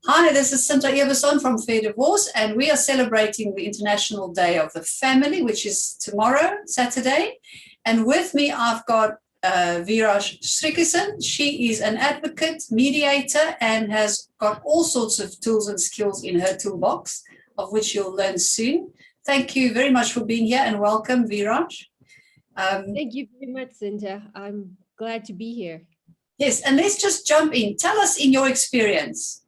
Hi, this is Sinta Ebersohn from Fair Divorce, and we are celebrating the International Day of the Family, which is tomorrow, Saturday. And with me, I've got Veerash Srikison. She is an advocate, mediator, and has got all sorts of tools and skills in her toolbox, of which you'll learn soon. Thank you very much for being here, and welcome, Veerash. Thank you very much, Sinta. I'm glad to be here. Yes, and let's just jump in. Tell us, in your experience,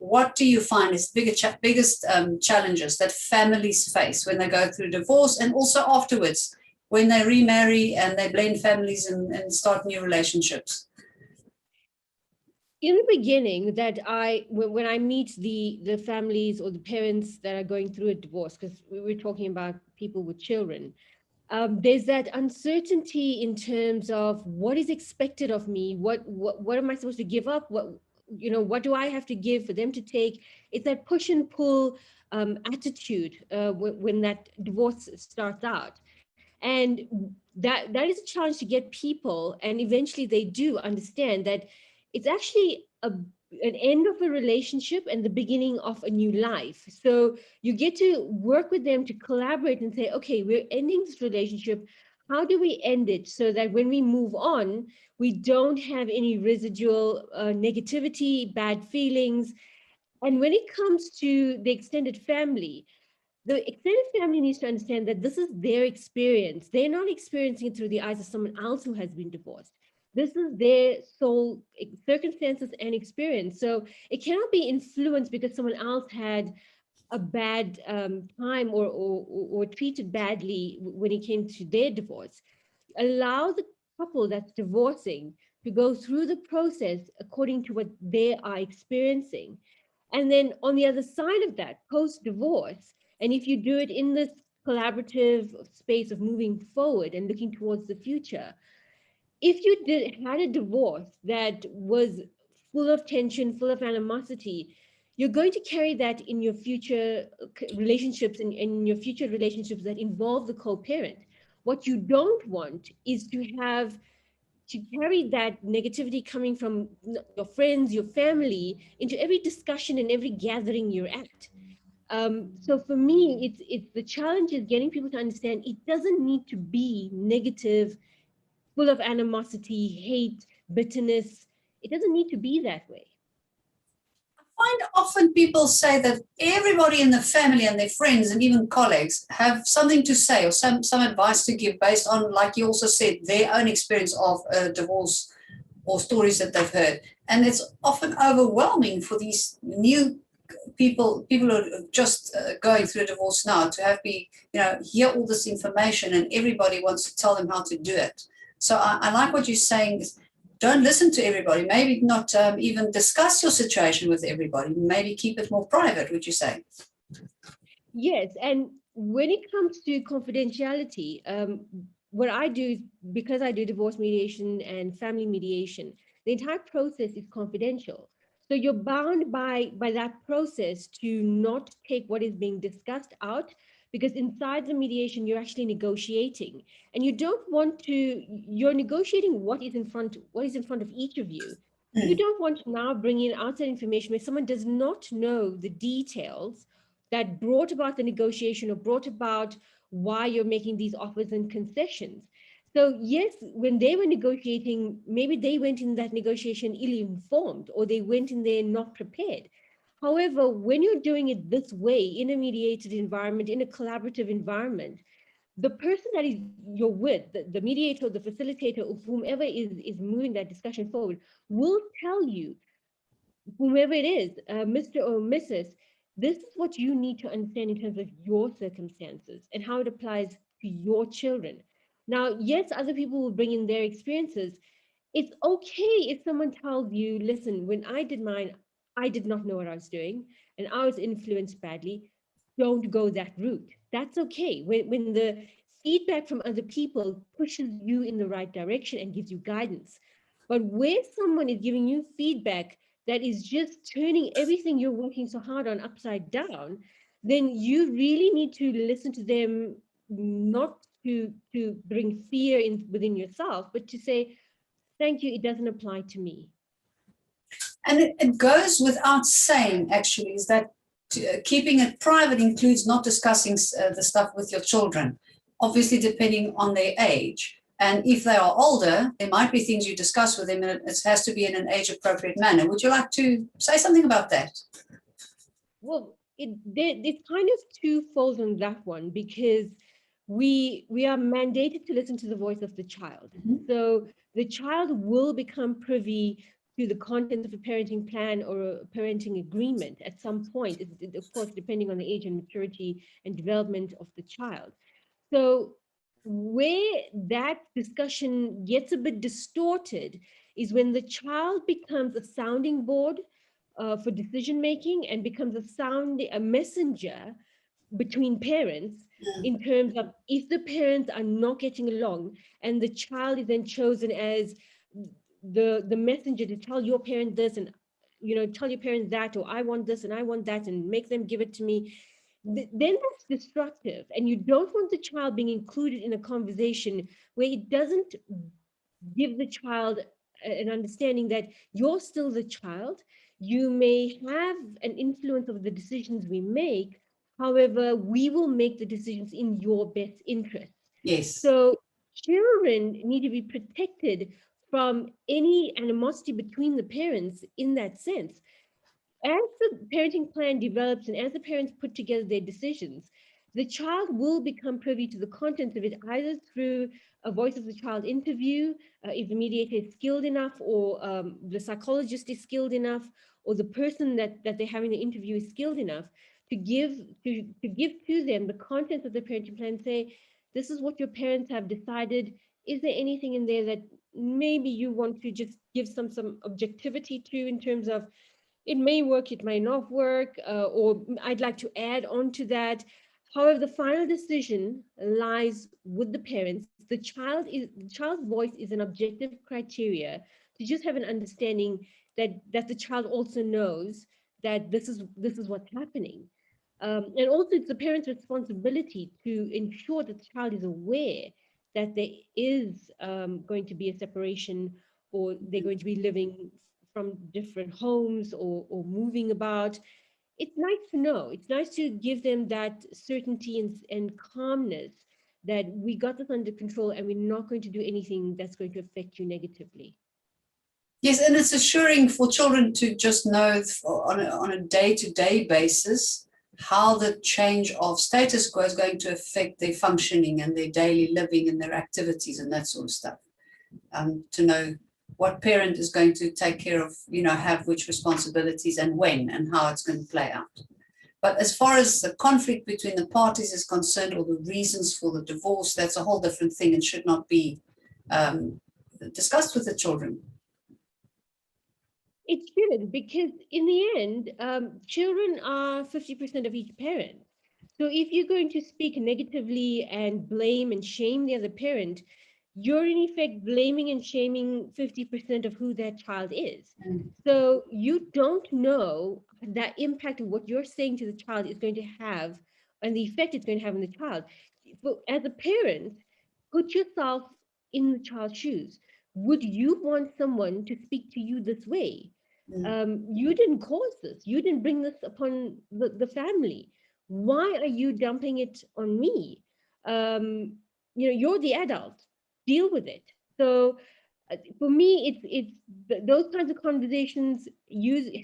what do you find is the biggest challenges that families face when they go through divorce, and also afterwards when they remarry and they blend families and start new relationships? In the beginning, when I meet the families or the parents that are going through a divorce, because we were talking about people with children, there's that uncertainty in terms of what is expected of me. What am I supposed to give up? What do I have to give for them to take? It's that push and pull attitude when that divorce starts out. And that is a challenge to get people, and eventually they do understand that it's actually an end of a relationship and the beginning of a new life. So you get to work with them to collaborate and say, okay, we're ending this relationship. How do we end it so that when we move on, we don't have any residual negativity, bad feelings? And when it comes to the extended family, the extended family needs to understand that this is their experience. They're not experiencing it through the eyes of someone else who has been divorced. This is their sole circumstances and experience. So it cannot be influenced because someone else had a bad time or treated badly when it came to their divorce. Allow the couple that's divorcing to go through the process according to what they are experiencing. And then on the other side of that, post divorce, and if you do it in this collaborative space of moving forward and looking towards the future, if you had a divorce that was full of tension, full of animosity, you're going to carry that in your future relationships and in your future relationships that involve the co-parent. What you don't want is to carry that negativity coming from your friends, your family, into every discussion and every gathering you're at. So for me, it's the challenge is getting people to understand it doesn't need to be negative, full of animosity, hate, bitterness. It doesn't need to be that way. I find often people say that everybody in the family and their friends and even colleagues have something to say or some advice to give based on, like you also said, their own experience of a divorce or stories that they've heard. And it's often overwhelming for these new people who are just going through a divorce now to hear all this information, and everybody wants to tell them how to do it. So I like what you're saying. Don't listen to everybody. Maybe not even discuss your situation with everybody. Maybe keep it more private, would you say? Yes, and when it comes to confidentiality, what I do is, because I do divorce mediation and family mediation, the entire process is confidential. So you're bound by that process to not take what is being discussed out, because inside the mediation you're actually negotiating, and you don't want to. You're negotiating what is in front of each of you. You don't want to now bring in outside information where someone does not know the details that brought about the negotiation or brought about why you're making these offers and concessions. So yes, when they were negotiating, maybe they went in that negotiation ill-informed, or they went in there not prepared. However, when you're doing it this way, in a mediated environment, in a collaborative environment, the person that is you're with, the mediator, the facilitator, or whomever is moving that discussion forward, will tell you, whomever it is, Mr. or Mrs., this is what you need to understand in terms of your circumstances and how it applies to your children. Now, yes, other people will bring in their experiences. It's okay if someone tells you, listen, when I did mine, I did not know what I was doing and I was influenced badly. Don't go that route. That's okay. When the feedback from other people pushes you in the right direction and gives you guidance. But where someone is giving you feedback that is just turning everything you're working so hard on upside down, then you really need to listen to them, not to bring fear in within yourself, but to say, thank you, it doesn't apply to me. And it goes without saying, actually, is that keeping it private includes not discussing the stuff with your children, obviously depending on their age. And if they are older, there might be things you discuss with them, and it has to be in an age-appropriate manner. Would you like to say something about that? Well, it's kind of twofold on that one, because we are mandated to listen to the voice of the child. Mhm. So the child will become privy to the content of a parenting plan or a parenting agreement at some point, of course, depending on the age and maturity and development of the child. So where that discussion gets a bit distorted is when the child becomes a sounding board for decision making, and becomes a messenger between parents, in terms of if the parents are not getting along, and the child is then chosen as the messenger to tell your parent this, and tell your parents that, or I want this and I want that, and make them give it to me. Then that's destructive, and you don't want the child being included in a conversation where it doesn't give the child an understanding that you're still the child. You may have an influence of the decisions we make. However, we will make the decisions in your best interest. Yes. So children need to be protected from any animosity between the parents in that sense. As the parenting plan develops and as the parents put together their decisions, the child will become privy to the contents of it, either through a voice of the child interview, if the mediator is skilled enough, or the psychologist is skilled enough, or the person that they're having the interview is skilled enough to give to them the contents of the parenting plan. Say, this is what your parents have decided. Is there anything in there that maybe you want to just give some objectivity to, in terms of it may work, it may not work, or I'd like to add on to that. However, the final decision lies with the parents. The child's voice is an objective criteria to just have an understanding that the child also knows that this is what's happening. And also, it's the parent's responsibility to ensure that the child is aware that there is going to be a separation, or they're going to be living from different homes, or moving about. It's nice to know. It's nice to give them that certainty and calmness that we got this under control, and we're not going to do anything that's going to affect you negatively. Yes, and it's assuring for children to just know on a day-to-day basis how the change of status quo is going to affect their functioning and their daily living and their activities and that sort of stuff. To know what parent is going to take care of, have which responsibilities and when and how it's going to play out. But as far as the conflict between the parties is concerned, or the reasons for the divorce, that's a whole different thing and should not be discussed with the children. It shouldn't, because in the end, children are 50% of each parent. So if you're going to speak negatively and blame and shame the other parent, you're in effect blaming and shaming 50% of who that child is. So you don't know that impact of what you're saying to the child is going to have, and the effect it's going to have on the child. But as a parent, put yourself in the child's shoes. Would you want someone to speak to you this way? You didn't cause this. You didn't bring this upon the family. Why are you dumping it on me? You're the adult. Deal with it. So for me, it's those kinds of conversations.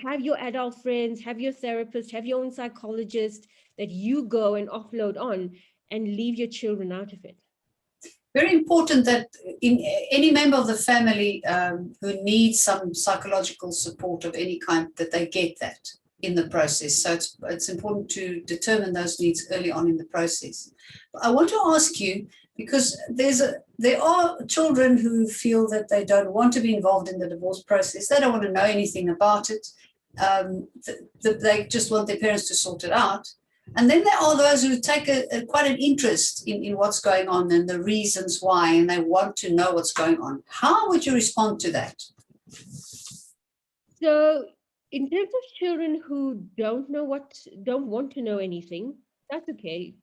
Have your adult friends, have your therapist, have your own psychologist that you go and offload on, and leave your children out of it. Very important that in any member of the family who needs some psychological support of any kind, that they get that in the process. So it's important to determine those needs early on in the process. But I want to ask you, because there are children who feel that they don't want to be involved in the divorce process. They don't want to know anything about it. They just want their parents to sort it out. And then there are those who take quite an interest in what's going on and the reasons why, and they want to know what's going on. How would you respond to that? So in terms of children who don't want to know anything, that's okay.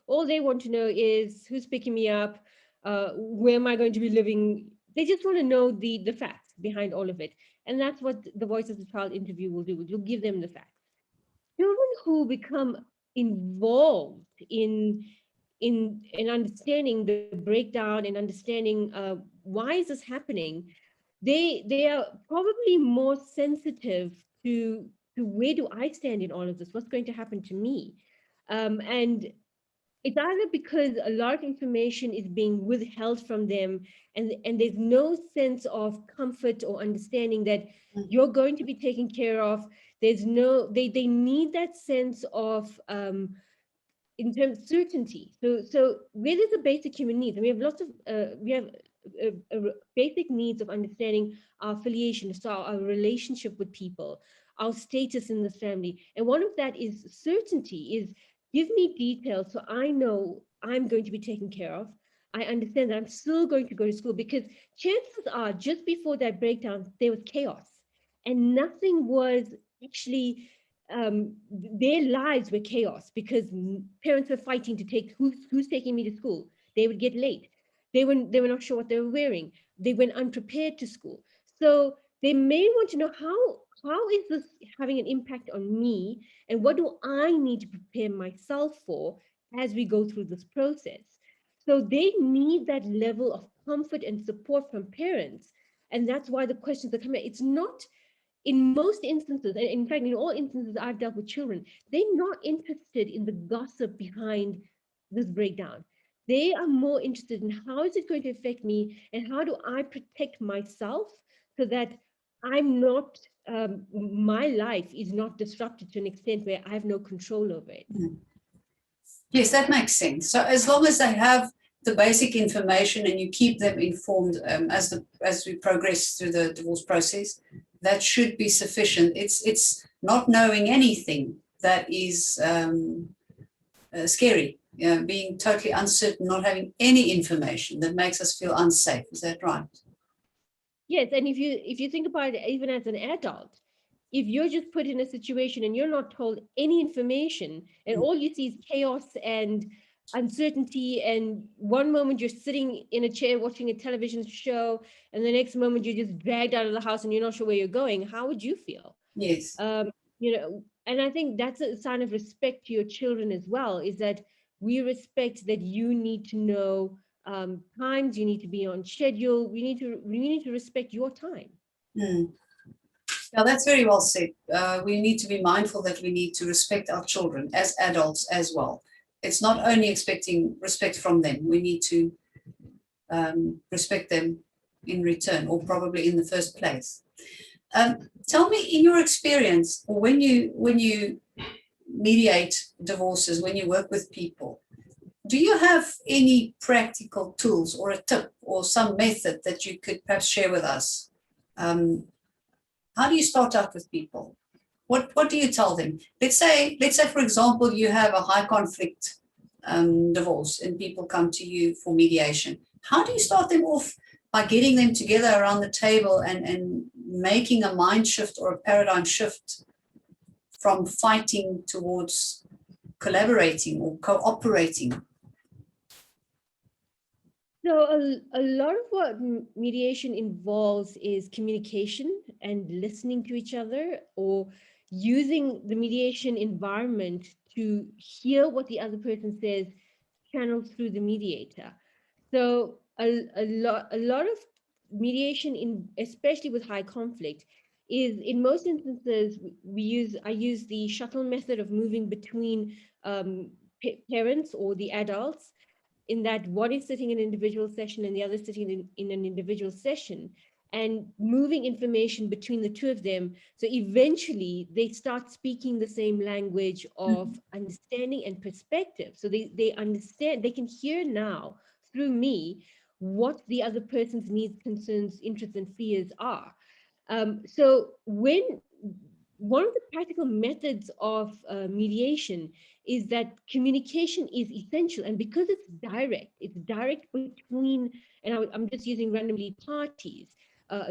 All they want to know is who's picking me up, where am I going to be living. They just want to know the facts behind all of it. And that's what the Voice of the Child interview will do. You'll give them the facts. Children who become involved in understanding the breakdown and understanding why is this happening, they are probably more sensitive to where do I stand in all of this? What's going to happen to me? And it's either because a lot of information is being withheld from them, and there's no sense of comfort or understanding that you're going to be taken care of. There's no, they need that sense of in terms of certainty. So where there's a basic human needs, and we have lots of we have basic needs of understanding our affiliation, so our relationship with people, our status in the family, and one of that is certainty. Is give me details so I know I'm going to be taken care of. I understand that I'm still going to go to school, because chances are just before that breakdown there was chaos and nothing was actually their lives were chaos, because parents were fighting to take who's taking me to school. They would get late. They were not sure what they were wearing. They went unprepared to school. So they may want to know how is this having an impact on me, and what do I need to prepare myself for as we go through this process. So they need that level of comfort and support from parents, and that's why the questions are coming. It's not, in most instances, and in fact, in all instances I've dealt with children, they're not interested in the gossip behind this breakdown. They are more interested in how is it going to affect me, and how do I protect myself so that I'm not, my life is not disrupted to an extent where I have no control over it. Yes, that makes sense. So as long as they have the basic information and you keep them informed as we progress through the divorce process, that should be sufficient. It's not knowing anything that is scary. Being totally uncertain, not having any information that makes us feel unsafe. Is that right? Yes, and if you think about it, even as an adult, if you're just put in a situation and you're not told any information, and all you see is chaos and uncertainty, and one moment you're sitting in a chair watching a television show, and the next moment you're just dragged out of the house and you're not sure where you're going, how would you feel? Yes. And I think that's a sign of respect to your children as well, is that we respect that you need to know times, you need to be on schedule, we need to respect your time. Mm. Yeah, that's very well said. We need to be mindful that we need to respect our children as adults as well. It's not only expecting respect from them, we need to respect them in return, or probably in the first place. Tell me, in your experience, or when you mediate divorces, when you work with people, do you have any practical tools or a tip or some method that you could perhaps share with us? How do you start out with people? What do you tell them? Let's say, for example, you have a high conflict divorce and people come to you for mediation. How do you start them off by getting them together around the table and making a mind shift or a paradigm shift from fighting towards collaborating or cooperating? So a lot of what mediation involves is communication and listening to each other, or using the mediation environment to hear what the other person says, channeled through the mediator. So a lot of mediation, in especially with high conflict, is, in most instances I use the shuttle method of moving between parents or the adults, in that one is sitting in an individual session and the other sitting in an individual session, and moving information between the two of them. So eventually they start speaking the same language of understanding and perspective. So they understand, they can hear now through me what the other person's needs, concerns, interests, and fears are. So when one of the practical methods of mediation is that communication is essential, and because it's direct between, and I'm just using randomly, parties,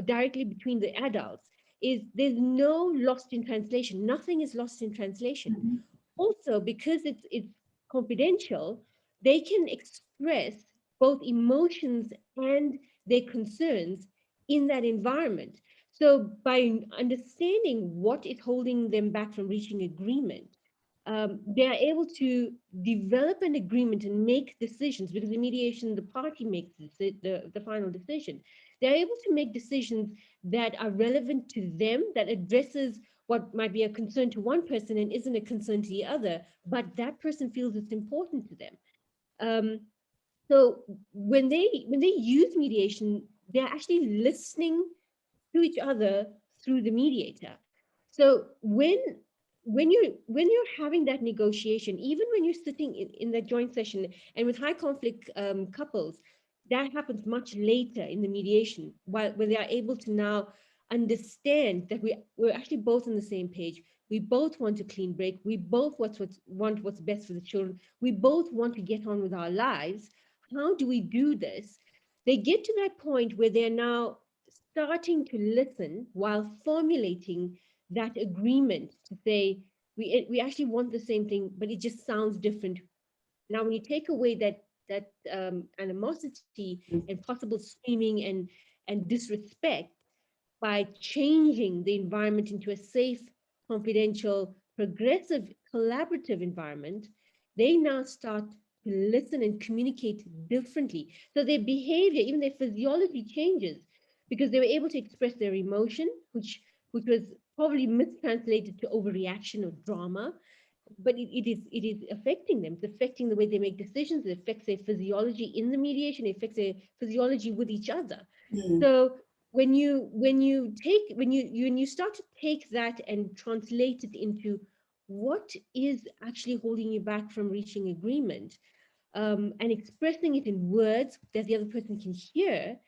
directly between the adults, is there's no lost in translation. Nothing is lost in translation. Mm-hmm. Also, because it's confidential, they can express both emotions and their concerns in that environment. So by understanding what is holding them back from reaching agreement, they are able to develop an agreement and make decisions, because in mediation, the party makes the final decision. They're able to make decisions that are relevant to them, that addresses what might be a concern to one person and isn't a concern to the other, but that person feels it's important to them. Um, so when they use mediation, they're actually listening to each other through the mediator. So when you're having that negotiation, even when you're sitting in that joint session, and with high conflict couples, that happens much later in the mediation, while where they are able to now understand that we're actually both on the same page. We both want a clean break. We both want what's best for the children. We both want to get on with our lives. How do we do this? They get to that point where they're now starting to listen while formulating that agreement to say, we actually want the same thing, but it just sounds different. Now, when you take away that animosity and possible screaming and disrespect, by changing the environment into a safe, confidential, progressive, collaborative environment, they now start to listen and communicate differently. So their behavior, even their physiology changes, because they were able to express their emotion, which was probably mistranslated to overreaction or drama. But it is affecting them. It's affecting the way they make decisions. It affects their physiology in the mediation. It affects their physiology with each other. Mm. So when you start to take that and translate it into what is actually holding you back from reaching agreement, and expressing it in words that the other person can hear,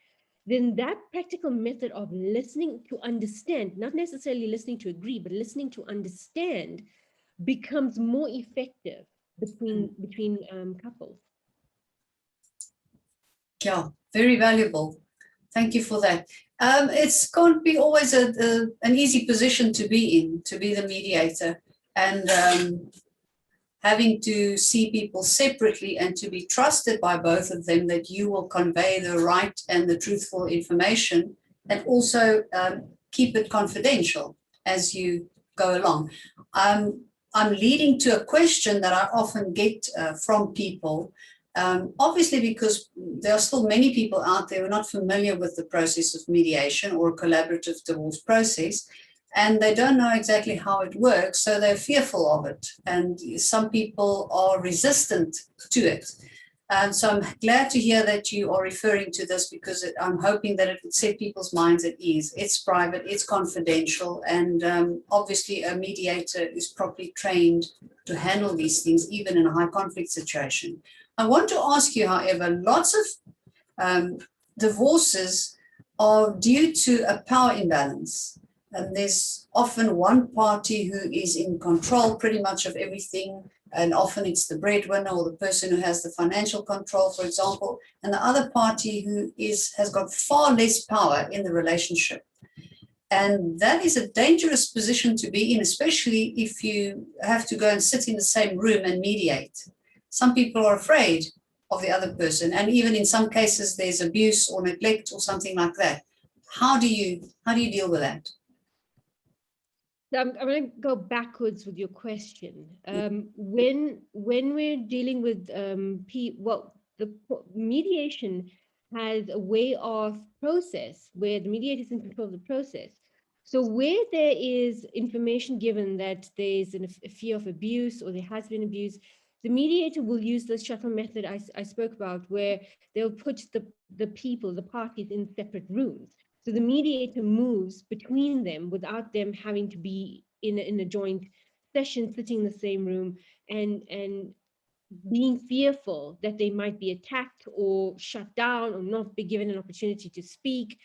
then that practical method of listening to understand, not necessarily listening to agree, but listening to understand, becomes more effective between couples. Yeah, very valuable. Thank you for that. It's can't be always an easy position to be in, to be the mediator, and having to see people separately and to be trusted by both of them that you will convey the right and the truthful information, and also keep it confidential as you go along. I'm leading to a question that I often get from people. Obviously, because there are still many people out there who are not familiar with the process of mediation or a collaborative divorce process, and they don't know exactly how it works, so they're fearful of it. And some people are resistant to it. So I'm glad to hear that you are referring to this, because I'm hoping that it would set people's minds at ease. It's private, it's confidential, and obviously a mediator is properly trained to handle these things, even in a high conflict situation. I want to ask you, however, lots of divorces are due to a power imbalance. And there's often one party who is in control pretty much of everything. And often it's the breadwinner or the person who has the financial control, for example, and the other party who has got far less power in the relationship. And that is a dangerous position to be in, especially if you have to go and sit in the same room and mediate. Some people are afraid of the other person, and even in some cases there's abuse or neglect or something like that. How do you deal with that? So I'm going to go backwards with your question. When we're dealing with the mediation has a way of process where the mediator is in control of the process. So where there is information given that there's a fear of abuse or there has been abuse, the mediator will use the shuttle method I spoke about, where they'll put the people, the parties, in separate rooms. So the mediator moves between them without them having to be in a joint session, sitting in the same room, and being fearful that they might be attacked or shut down or not be given an opportunity to speak.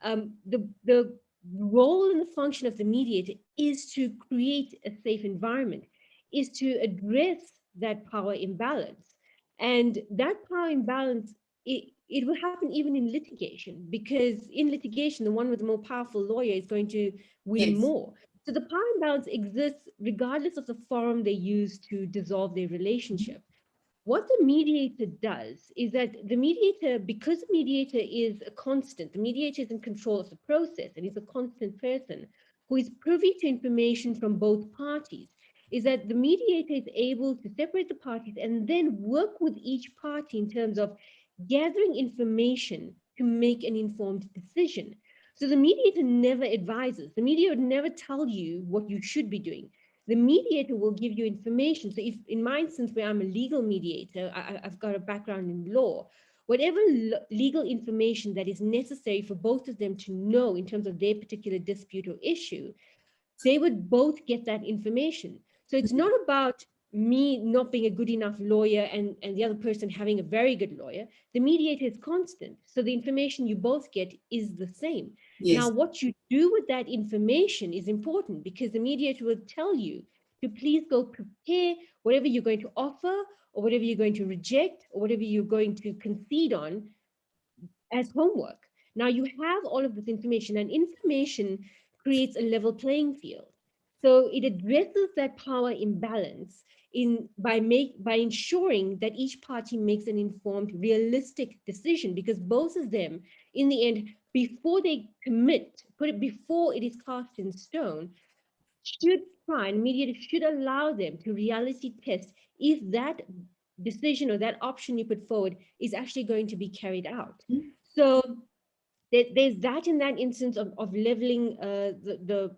The role and the function of the mediator is to create a safe environment, is to address that power imbalance. And that power imbalance, it will happen even in litigation, because in litigation, the one with the more powerful lawyer is going to win Yes. more. So the power imbalance exists regardless of the forum they use to dissolve their relationship. What the mediator does is that the mediator, because the mediator is a constant, the mediator is in control of the process and is a constant person who is privy to information from both parties, is that the mediator is able to separate the parties and then work with each party in terms of gathering information to make an informed decision. So the mediator never advises. The mediator would never tell you what you should be doing. The mediator will give you information. So if in my instance, where I'm a legal mediator, I've got a background in law, whatever legal information that is necessary for both of them to know in terms of their particular dispute or issue, they would both get that information. So it's not about me not being a good enough lawyer and the other person having a very good lawyer. The mediator is constant. So the information you both get is the same. Now, Yes. what you do with that information is important, because the mediator will tell you to please go prepare whatever you're going to offer or whatever you're going to reject or whatever you're going to concede on as homework. Now you have all of this information, and information creates a level playing field. So it addresses that power imbalance by ensuring that each party makes an informed, realistic decision, because both of them, in the end, before they commit, before it is cast in stone, should try, and mediator should allow them to reality test if that decision or that option you put forward is actually going to be carried out. So there's that in that instance of leveling the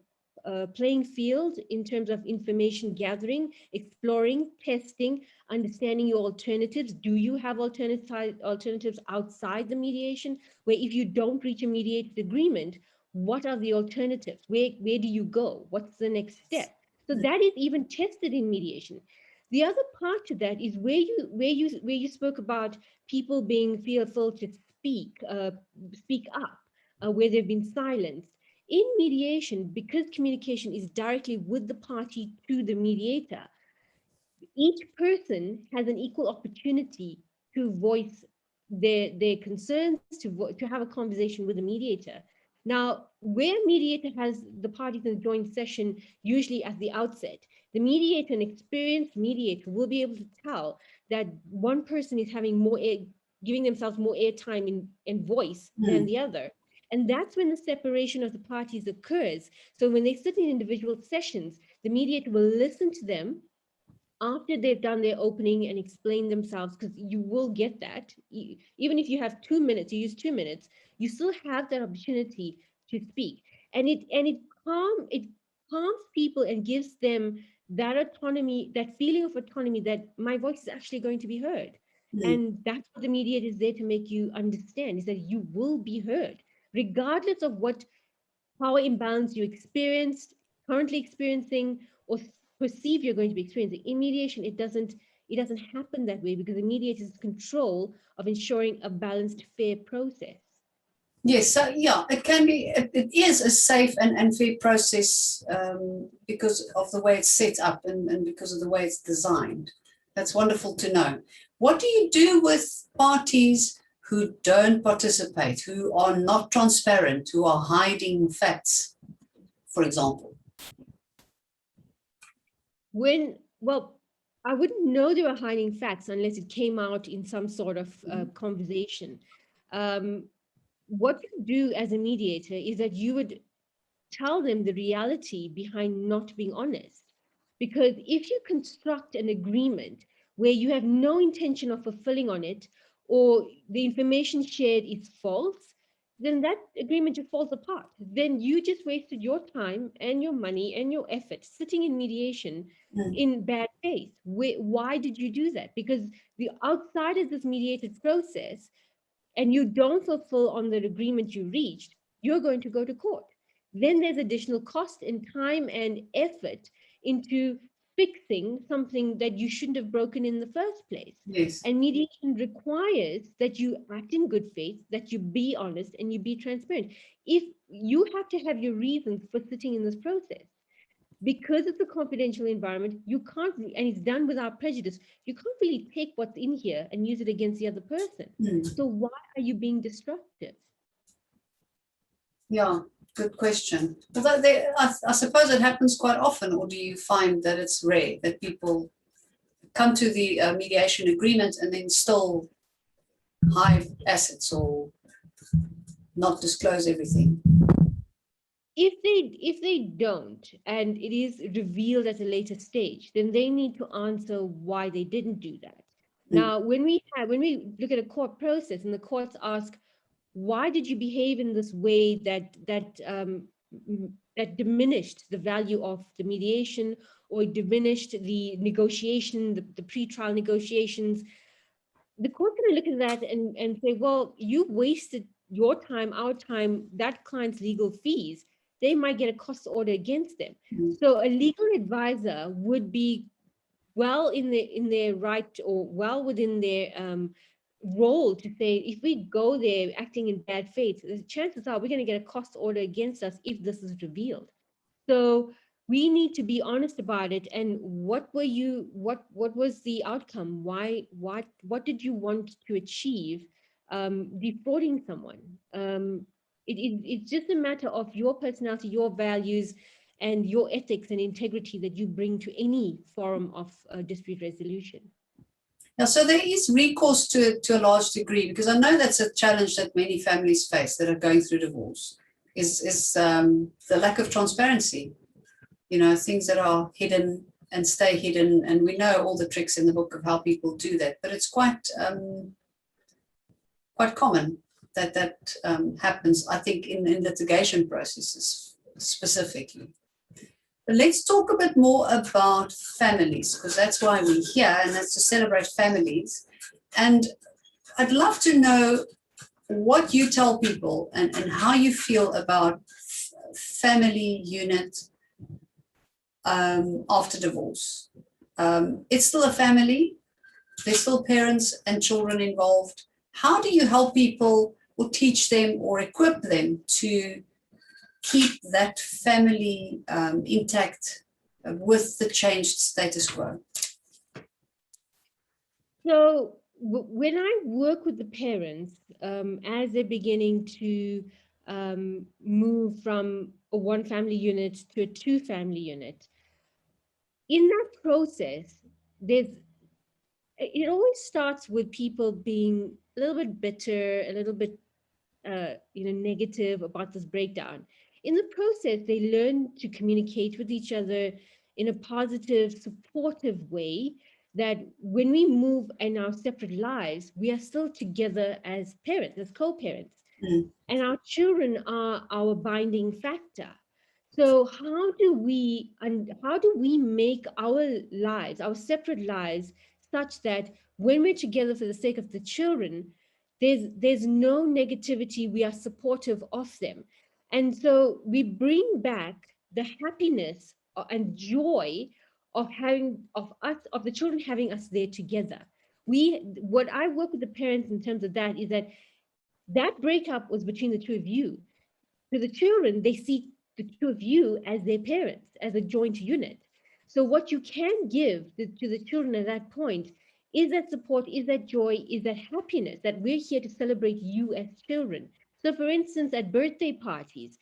playing field in terms of information gathering, exploring, testing, understanding your alternatives. Do you have alternatives outside the mediation? Where if you don't reach a mediated agreement, what are the alternatives? Where do you go? What's the next step? So that is even tested in mediation. The other part to that is where you spoke about people being fearful to speak up where they've been silenced. In mediation, because communication is directly with the party to the mediator, each person has an equal opportunity to voice their concerns, to have a conversation with the mediator. Now, where mediator has the parties in a joint session, usually at the outset, the mediator, an experienced mediator, will be able to tell that one person is having giving themselves more airtime and voice than the other. And that's when the separation of the parties occurs. So when they sit in individual sessions, the mediator will listen to them after they've done their opening and explain themselves, because you will get that. Even if you have 2 minutes, you use 2 minutes, you still have that opportunity to speak. And it calms people and gives them that autonomy, that feeling of autonomy, that my voice is actually going to be heard. And that's what the mediator is there to make you understand, is that you will be heard, regardless of what power imbalance you currently experiencing, or perceive you're going to be experiencing. In mediation, it doesn't happen that way, because the mediator is in control of ensuring a balanced, fair process. Yes, so yeah, it is a safe and fair process because of the way it's set up and because of the way it's designed. That's wonderful to know. What do you do with parties who don't participate, who are not transparent, who are hiding facts, for example? Well, I wouldn't know they were hiding facts unless it came out in some sort of conversation. What you do as a mediator is that you would tell them the reality behind not being honest. Because if you construct an agreement where you have no intention of fulfilling on it, or the information shared is false, then that agreement just falls apart. Then you just wasted your time and your money and your effort sitting in mediation in bad faith. Why did you do that? Because the outside of this mediated process, and you don't fulfill on the agreement you reached, you're going to go to court. Then there's additional cost and time and effort into fixing something that you shouldn't have broken in the first place. Yes. And mediation requires that you act in good faith, that you be honest, and you be transparent. If you have to have your reasons for sitting in this process, because it's a confidential environment, you can't, and it's done without prejudice, you can't really take what's in here and use it against the other person. So why are you being destructive? Yeah, good question. Although I suppose it happens quite often, or do you find that it's rare that people come to the mediation agreement and then still hide assets or not disclose everything? If they don't, and it is revealed at a later stage, then they need to answer why they didn't do that. Now, when we look at a court process and the courts ask, why did you behave in this way that diminished the value of the mediation, or diminished the negotiation, the pre-trial negotiations? The court's going to look at that and say, well, you wasted your time, our time, that client's legal fees. They might get a cost order against them. So a legal advisor would be well in their right, or well within their role to say, if we go there acting in bad faith, the chances are we're going to get a cost order against us if this is revealed. So we need to be honest about it. And what was the outcome? What did you want to achieve defrauding someone? It's just a matter of your personality, your values, and your ethics and integrity that you bring to any forum of dispute resolution. Now, so there is recourse to a large degree, because I know that's a challenge that many families face that are going through divorce, is the lack of transparency. You know, things that are hidden and stay hidden, and we know all the tricks in the book of how people do that, but it's quite common that happens, I think, in litigation processes specifically. But let's talk a bit more about families, because that's why we're here, and that's to celebrate families. And I'd love to know what you tell people and how you feel about family unit after divorce. It's still a family. There's still parents and children involved. How do you help people, or teach them, or equip them to keep that family intact with the changed status quo? So when I work with the parents, as they're beginning to move from a one family unit to a two family unit, in that process, it always starts with people being a little bit bitter, a little bit negative about this breakdown. In the process, they learn to communicate with each other in a positive, supportive way, that when we move in our separate lives, we are still together as parents, as co-parents. And our children are our binding factor. So how do we make our lives, our separate lives, such that when we're together for the sake of the children, there's no negativity, we are supportive of them. And so we bring back the happiness and joy of the children having us there together. What I work with the parents in terms of that is that breakup was between the two of you. To the children, they see the two of you as their parents, as a joint unit. So what you can give to the children at that point is that support, is that joy, is that happiness, that we're here to celebrate you as children. So for instance, at birthday parties,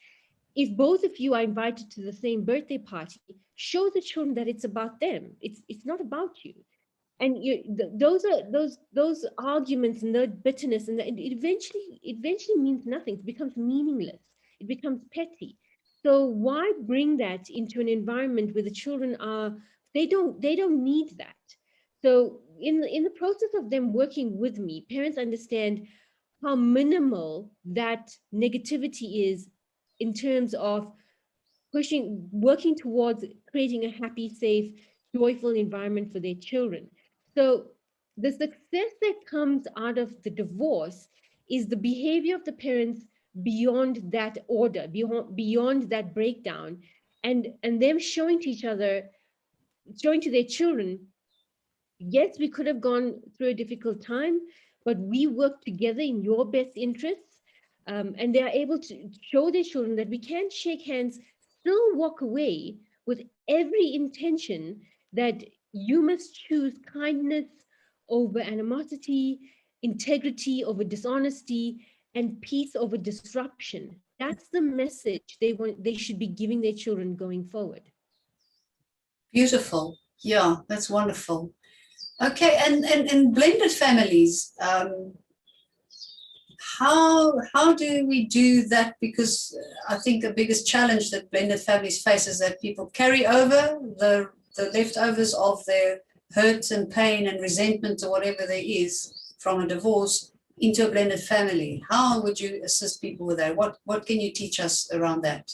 if both of you are invited to the same birthday party, show the children that it's about them. It's not about you. And those arguments and the bitterness, and it eventually means nothing. It becomes meaningless. It becomes petty. So why bring that into an environment where the children they don't need that. So in the process of them working with me, parents understand how minimal that negativity is in terms of working towards creating a happy, safe, joyful environment for their children. So the success that comes out of the divorce is the behavior of the parents beyond that order, beyond that breakdown, and them showing to each other, showing to their children, yes, we could have gone through a difficult time, but we worked together in your best interests. And they are able to show their children that we can shake hands, still walk away with every intention that you must choose kindness over animosity, integrity over dishonesty, and peace over disruption. That's the message they should be giving their children going forward. Beautiful. Yeah, that's wonderful. Okay, and in blended families, how do we do that? Because I think the biggest challenge that blended families face is that people carry over the leftovers of their hurt and pain and resentment or whatever there is from a divorce into a blended family. How would you assist people with that? What can you teach us around that?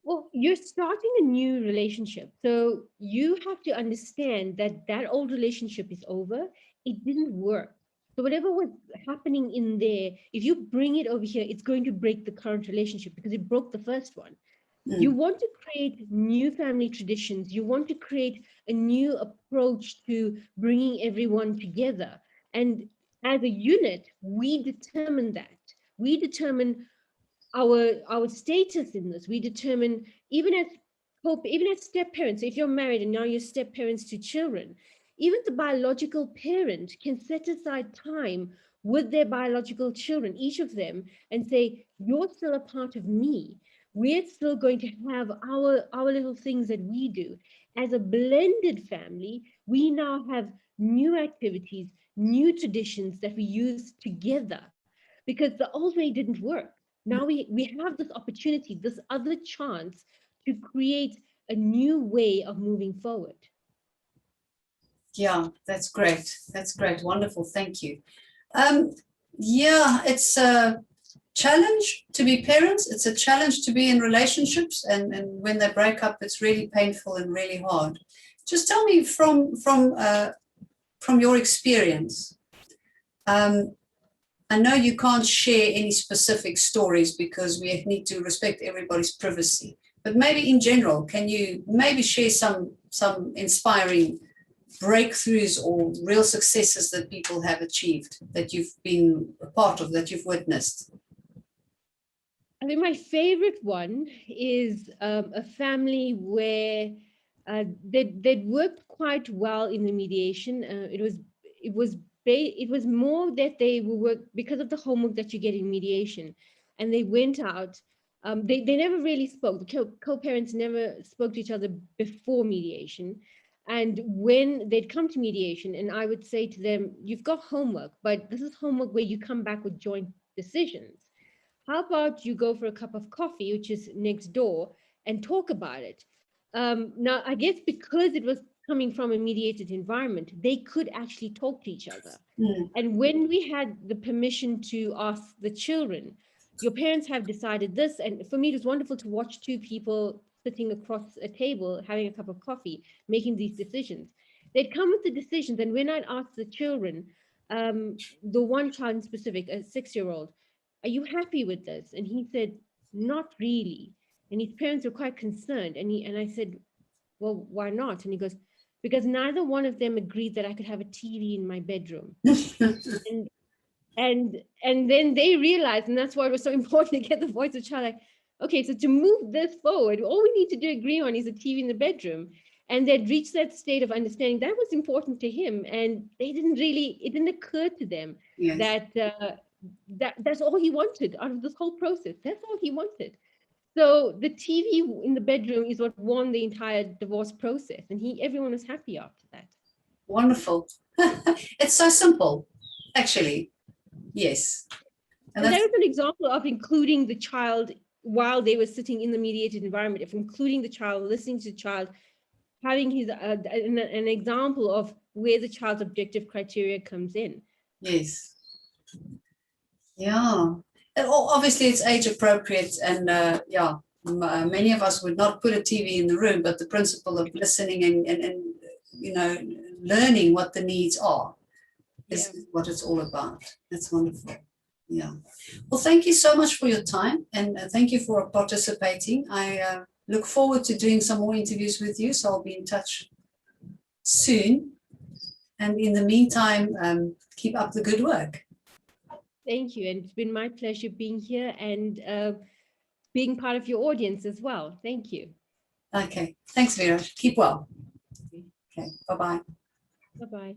Well, you're starting a new relationship. So you have to understand that that old relationship is over. It didn't work. So whatever was happening in there, if you bring it over here, it's going to break the current relationship because it broke the first one. You want to create new family traditions. You want to create a new approach to bringing everyone together. And as a unit, we determine that. We determine our status in this. We determine even as step parents. So if you're married and now you're step parents to children, even the biological parent can set aside time with their biological children, each of them, and say, you're still a part of me. We're still going to have our little things that we do. As a blended family, we now have new activities, new traditions that we use together, because the old way didn't work. Now we have this opportunity, this other chance to create a new way of moving forward. Yeah, that's great. That's great. Wonderful. Thank you. Yeah, it's a challenge to be parents. It's a challenge to be in relationships, and when they break up, it's really painful and really hard. Just tell me from your experience. I know you can't share any specific stories because we need to respect everybody's privacy. But maybe in general, can you maybe share some inspiring breakthroughs or real successes that people have achieved that you've been a part of, that you've witnessed? I think my favorite one is a family where they'd worked quite well in the mediation. It was more that they were work because of the homework that you get in mediation, and they went out. They never really spoke. The co-parents never spoke to each other before mediation. And when they'd come to mediation, and I would say to them, you've got homework, but this is homework where you come back with joint decisions. How about you go for a cup of coffee, which is next door, and talk about it? Now, I guess because it was coming from a mediated environment, they could actually talk to each other. And when we had the permission to ask the children, your parents have decided this. And for me, it was wonderful to watch two people sitting across a table, having a cup of coffee, making these decisions. They'd come with the decisions. And when I'd ask the children, the one child in specific, a 6-year-old, are you happy with this? And he said, not really. And his parents were quite concerned. And I said, well, why not? And he goes, because neither one of them agreed that I could have a TV in my bedroom. and then they realized, and that's why it was so important to get the voice of the child, like, okay, so to move this forward, all we need to do agree on is a TV in the bedroom. And they'd reached that state of understanding that was important to him. And it didn't occur to them that that's all he wanted out of this whole process. That's all he wanted. So the TV in the bedroom is what won the entire divorce process, and everyone was happy after that. Wonderful. It's so simple, actually. Yes. And that was an example of including the child while they were sitting in the mediated environment, of including the child, listening to the child, having an example of where the child's objective criteria comes in. Yes. Yeah. And obviously, it's age appropriate, and many of us would not put a TV in the room, but the principle of listening and learning what the needs are is what it's all about. That's wonderful. Yeah. Well, thank you so much for your time, and thank you for participating. I look forward to doing some more interviews with you, so I'll be in touch soon. And in the meantime, keep up the good work. Thank you. And it's been my pleasure being here and being part of your audience as well. Thank you. Okay. Thanks, Veerash. Keep well. Okay. Bye-bye. Bye-bye.